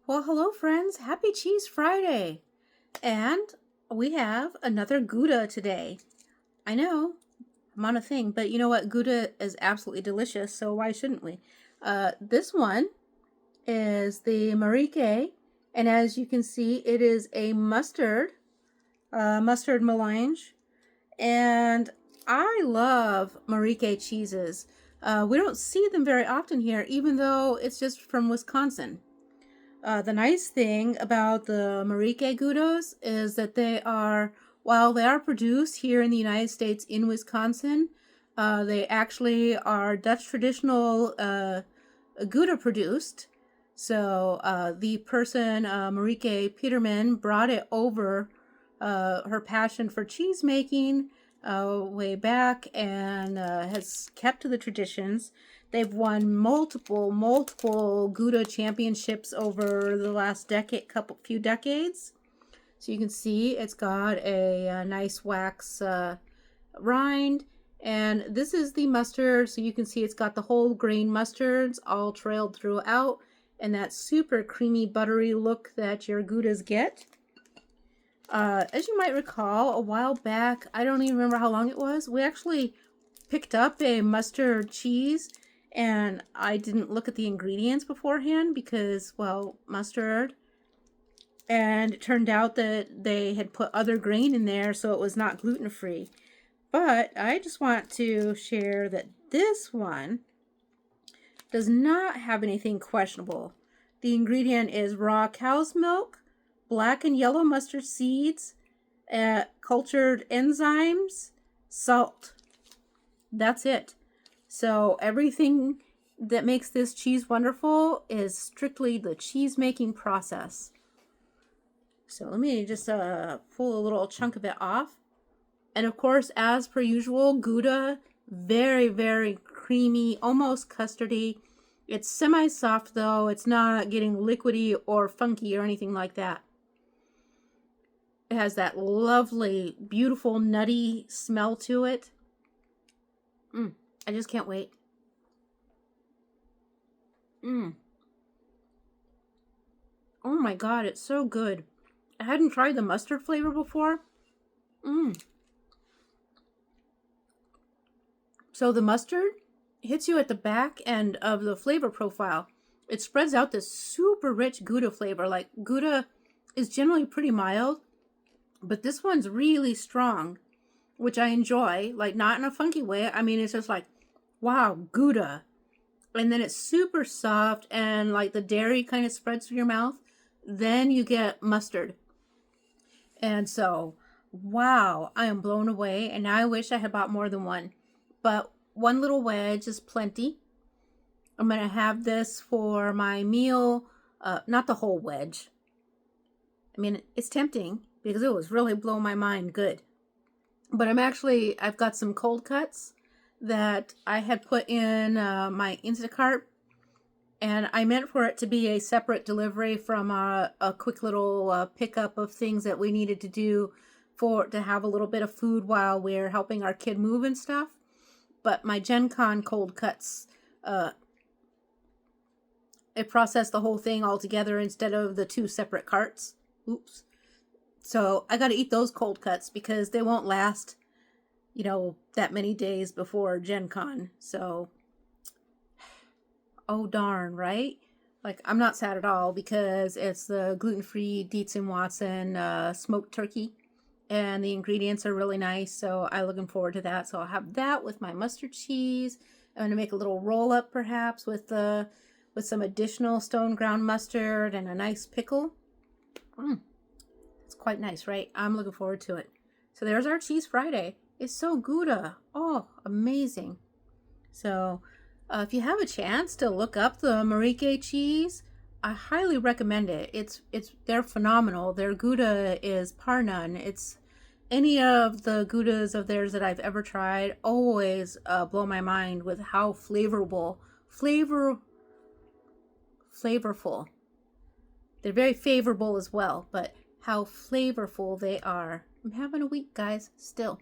Well, hello, friends. Happy Cheese Friday. And we have another Gouda today. I know, I'm on a thing, but you know what? Gouda is absolutely delicious, so why shouldn't we? This one is the Marique, and as you can see, it is a mustard melange. And I love Marique cheeses. We don't see them very often here, even though it's just from Wisconsin. The nice thing about the Marique Goudas is that while they are produced here in the United States in Wisconsin, they actually are Dutch traditional Gouda produced. So the person, Marieke Peterman, brought it over her passion for cheese making way back and has kept to the traditions. They've won multiple Gouda championships over the last few decades. So you can see it's got a nice wax rind. And this is the mustard. So you can see it's got the whole grain mustards all trailed throughout. And that super creamy, buttery look that your Goudas get. As you might recall, a while back, I don't even remember how long it was, we actually picked up a mustard cheese, and I didn't look at the ingredients beforehand because, well, mustard. And it turned out that they had put other grain in there, so it was not gluten-free. But I just want to share that this one does not have anything questionable. The ingredient is raw cow's milk, black and yellow mustard seeds, cultured enzymes, salt. That's it. So everything that makes this cheese wonderful is strictly the cheese making process. So let me just pull a little chunk of it off. And of course, as per usual, Gouda, very, very creamy, almost custardy. It's semi-soft though. It's not getting liquidy or funky or anything like that. It has that lovely, beautiful, nutty smell to it. I just can't wait. Oh my God, it's so good. I hadn't tried the mustard flavor before. So the mustard hits you at the back end of the flavor profile. It spreads out this super rich Gouda flavor. Like, Gouda is generally pretty mild, but this one's really strong, which I enjoy. Like, not in a funky way. I mean, it's just like, wow, Gouda. And then it's super soft and like the dairy kind of spreads through your mouth. Then you get mustard. And so, wow, I am blown away. And now I wish I had bought more than one. But one little wedge is plenty. I'm going to have this for my meal. Not the whole wedge. I mean, it's tempting because it was really blowing my mind good. But I've got some cold cuts that I had put in my Instacart. And I meant for it to be a separate delivery from a quick little pickup of things that we needed to do to have a little bit of food while we're helping our kid move and stuff. But my Gen Con cold cuts, it processed the whole thing all together instead of the two separate carts. Oops. So I got to eat those cold cuts because they won't last, that many days before Gen Con. So, oh darn, right? Like, I'm not sad at all because it's the gluten-free Dietz & Watson smoked turkey. And the ingredients are really nice, so I'm looking forward to that. So I'll have that with my mustard cheese. I'm going to make a little roll-up, perhaps, with some additional stone ground mustard and a nice pickle. It's quite nice, right? I'm looking forward to it. So there's our Cheese Friday. It's so Gouda. Oh, amazing. So if you have a chance to look up the Marique cheese, I highly recommend it. They're phenomenal. Their Gouda is par none. It's any of the Goudas of theirs that I've ever tried always blow my mind with how flavorful. They're very favorable as well, but how flavorful they are. I'm having a week, guys, still.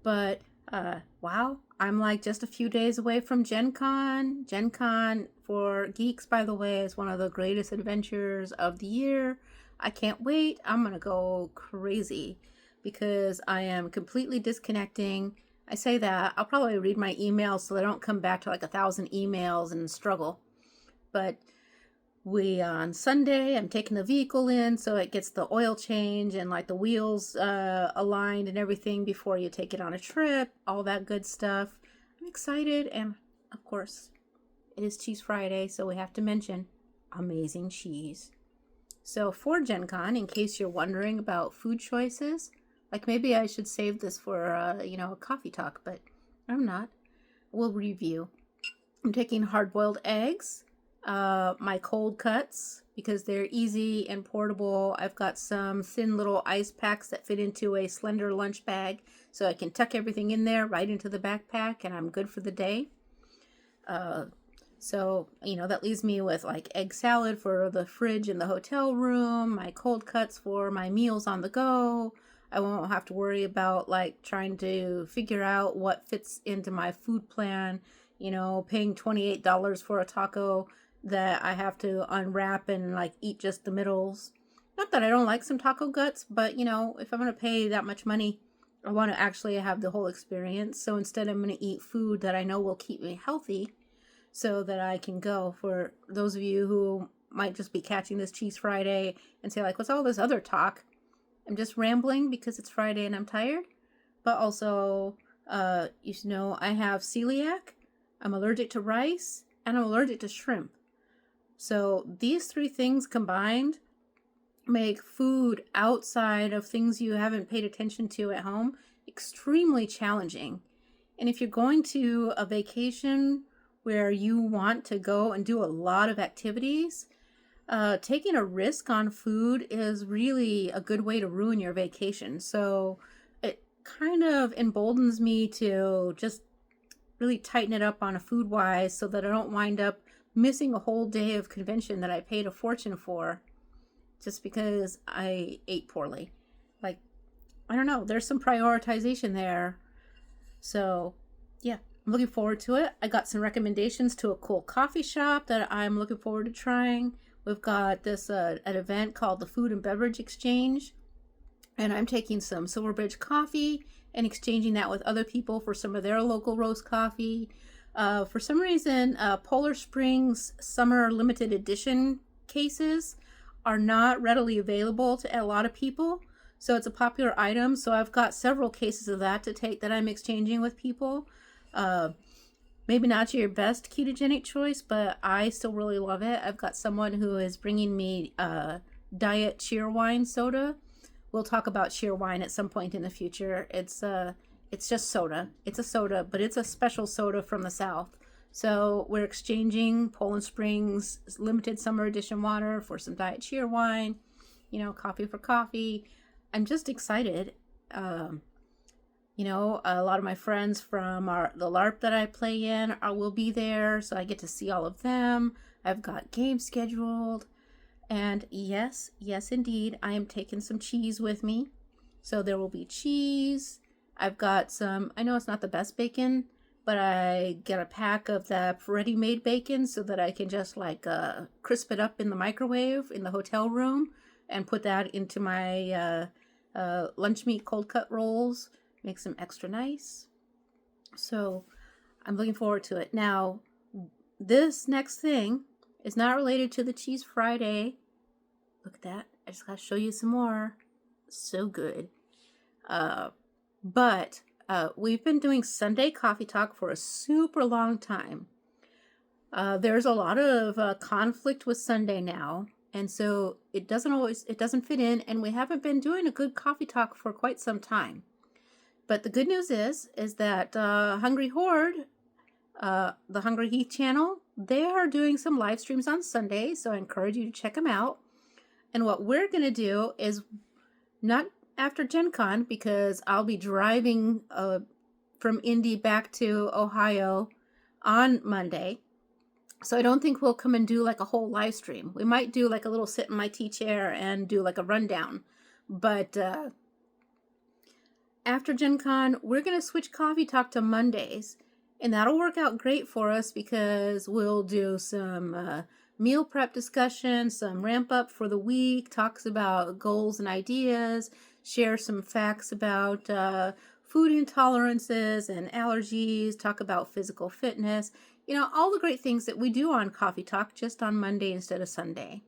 But Wow, I'm like just a few days away from Gen Con. Gen Con for geeks, by the way, is one of the greatest adventures of the year. I can't wait. I'm gonna go crazy because I am completely disconnecting. I say that I'll probably read my emails so they don't come back to like 1,000 emails and struggle. But we on Sunday, I'm taking the vehicle in so it gets the oil change and like the wheels aligned and everything before you take it on a trip, all that good stuff. I'm excited, and of course it is Cheese Friday, so we have to mention amazing cheese. So for Gen Con, in case you're wondering about food choices, like maybe I should save this for a coffee talk, but I'm not. We'll review. I'm taking hard-boiled eggs, my cold cuts because they're easy and portable. I've got some thin little ice packs that fit into a slender lunch bag, so I can tuck everything in there right into the backpack, and I'm good for the day. So that leaves me with like egg salad for the fridge in the hotel room, my cold cuts for my meals on the go. I won't have to worry about like trying to figure out what fits into my food plan, paying $28 for a taco that I have to unwrap and like eat just the middles. Not that I don't like some taco guts, but if I'm going to pay that much money, I want to actually have the whole experience. So instead, I'm going to eat food that I know will keep me healthy so that I can go. For those of you who might just be catching this Cheese Friday and say, like, what's all this other talk? I'm just rambling because it's Friday and I'm tired. But also, you should know I have celiac, I'm allergic to rice, and I'm allergic to shrimp. So these three things combined make food outside of things you haven't paid attention to at home extremely challenging. And if you're going to a vacation where you want to go and do a lot of activities, taking a risk on food is really a good way to ruin your vacation. So it kind of emboldens me to just really tighten it up on a food wise so that I don't wind up missing a whole day of convention that I paid a fortune for just because I ate poorly. Like, I don't know, there's some prioritization there. So yeah, I'm looking forward to it. I got some recommendations to a cool coffee shop that I'm looking forward to trying. We've got this an event called the Food and Beverage Exchange, and I'm taking some Silverbridge coffee and exchanging that with other people for some of their local roast coffee. For some reason, Polar Springs Summer Limited Edition cases are not readily available to a lot of people. So it's a popular item. So I've got several cases of that to take that I'm exchanging with people. Maybe not your best ketogenic choice, but I still really love it. I've got someone who is bringing me diet cheerwine soda. We'll talk about cheerwine at some point in the future. It's just soda. It's a soda, but it's a special soda from the South. So we're exchanging Poland Springs limited summer edition water for some diet cheerwine, coffee for coffee. I'm just excited. A lot of my friends from the LARP that I play in will be there, so I get to see all of them. I've got games scheduled. And yes, indeed, I am taking some cheese with me. So there will be cheese. I've got some, I know it's not the best bacon, but I get a pack of the ready-made bacon so that I can just crisp it up in the microwave in the hotel room and put that into my lunch meat cold cut rolls. Makes them extra nice. So I'm looking forward to it. Now, this next thing is not related to the Cheese Friday. Look at that. I just got to show you some more. So good. But we've been doing Sunday Coffee Talk for a super long time. There's a lot of conflict with Sunday now. And so it doesn't fit in. And we haven't been doing a good coffee talk for quite some time. But the good news is that Hungry Horde, the Hungry Heath channel, they are doing some live streams on Sunday, so I encourage you to check them out. And what we're going to do is not after Gen Con, because I'll be driving from Indy back to Ohio on Monday. So I don't think we'll come and do like a whole live stream. We might do like a little sit in my tea chair and do like a rundown. But after Gen Con, we're going to switch Coffee Talk to Mondays. And that'll work out great for us because we'll do some meal prep discussion, some ramp up for the week, talks about goals and ideas, share some facts about food intolerances and allergies, talk about physical fitness, all the great things that we do on Coffee Talk just on Monday instead of Sunday.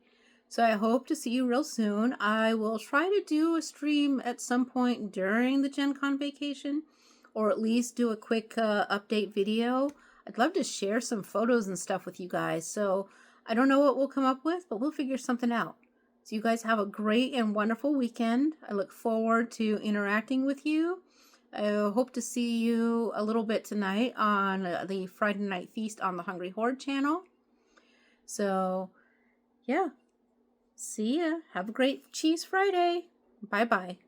So I hope to see you real soon. I will try to do a stream at some point during the Gen Con vacation, or at least do a quick update video. I'd love to share some photos and stuff with you guys. So I don't know what we'll come up with, but we'll figure something out. So you guys have a great and wonderful weekend. I look forward to interacting with you. I hope to see you a little bit tonight on the Friday Night Feast on the Hungry Horde channel. So, yeah. See ya. Have a great Cheese Friday. Bye-bye.